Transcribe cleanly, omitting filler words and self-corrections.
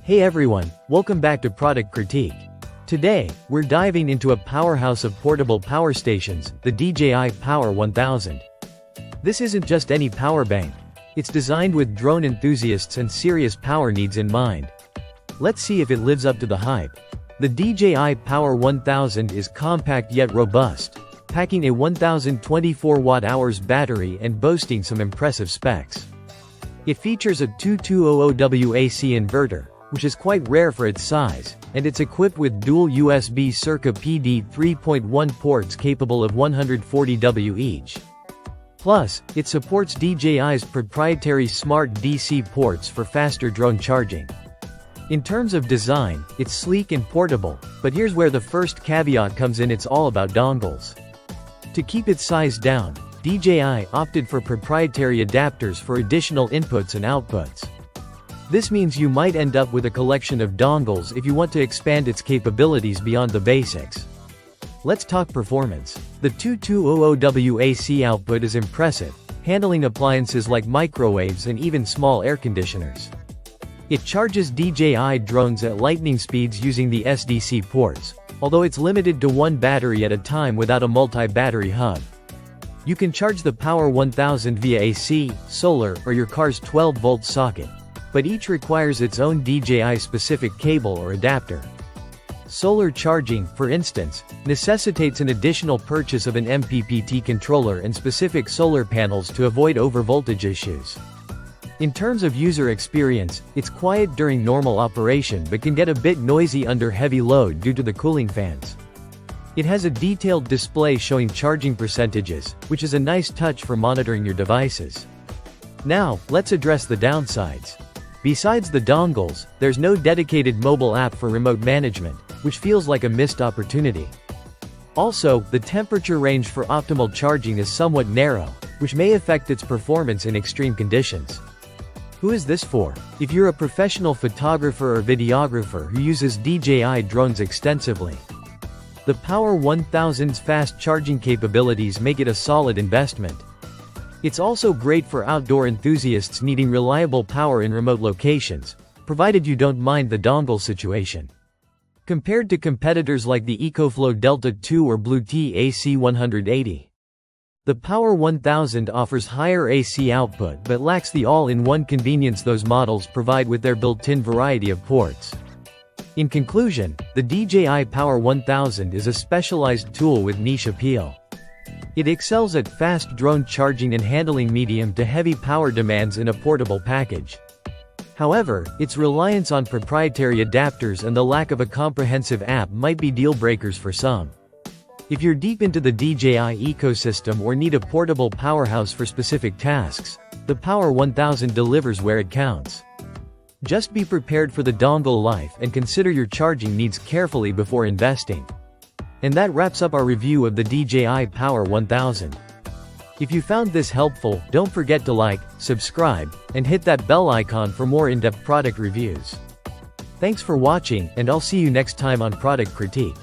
Hey everyone, welcome back to Product Critique. Today, we're diving into a powerhouse of portable power stations, the Dji Power 1000. This isn't just any power bank. It's designed with drone enthusiasts and serious power needs in mind. Let's see if it lives up to the hype. The Dji Power 1000 is compact yet robust, packing a 1024 watt-hours battery and boasting some impressive specs. It features a 2200W AC inverter, which is quite rare for its size, and it's equipped with dual USB circa PD 3.1 ports capable of 140W each. Plus, it supports DJI's proprietary smart DC ports for faster drone charging. In terms of design, it's sleek and portable, but here's where the first caveat comes in: it's all about dongles. To keep its size down, DJI opted for proprietary adapters for additional inputs and outputs. This means you might end up with a collection of dongles if you want to expand its capabilities beyond the basics. Let's talk performance. The 2200W AC output is impressive, handling appliances like microwaves and even small air conditioners. It charges DJI drones at lightning speeds using the SDC ports, although it's limited to one battery at a time without a multi-battery hub. You can charge the Power 1000 via AC, solar, or your car's 12-volt socket, but each requires its own DJI-specific cable or adapter. Solar charging, for instance, necessitates an additional purchase of an MPPT controller and specific solar panels to avoid overvoltage issues. In terms of user experience, it's quiet during normal operation but can get a bit noisy under heavy load due to the cooling fans. It has a detailed display showing charging percentages, which is a nice touch for monitoring your devices. Now, let's address the downsides. Besides the dongles, there's no dedicated mobile app for remote management, which feels like a missed opportunity. Also, the temperature range for optimal charging is somewhat narrow, which may affect its performance in extreme conditions. Who is this for? If you're a professional photographer or videographer who uses DJI drones extensively. The Power 1000's fast charging capabilities make it a solid investment. It's also great for outdoor enthusiasts needing reliable power in remote locations, provided you don't mind the dongle situation. Compared to competitors like the EcoFlow Delta 2 or Bluetooth AC 180. The Power 1000 offers higher AC output but lacks the all-in-one convenience those models provide with their built-in variety of ports. In conclusion, the DJI Power 1000 is a specialized tool with niche appeal. It excels at fast drone charging and handling medium to heavy power demands in a portable package. However, its reliance on proprietary adapters and the lack of a comprehensive app might be deal breakers for some. If you're deep into the DJI ecosystem or need a portable powerhouse for specific tasks, the Power 1000 delivers where it counts. Just be prepared for the dongle life and consider your charging needs carefully before investing. And that wraps up our review of the DJI Power 1000. If you found this helpful, don't forget to like, subscribe, and hit that bell icon for more in-depth product reviews. Thanks for watching, and I'll see you next time on Product Critique.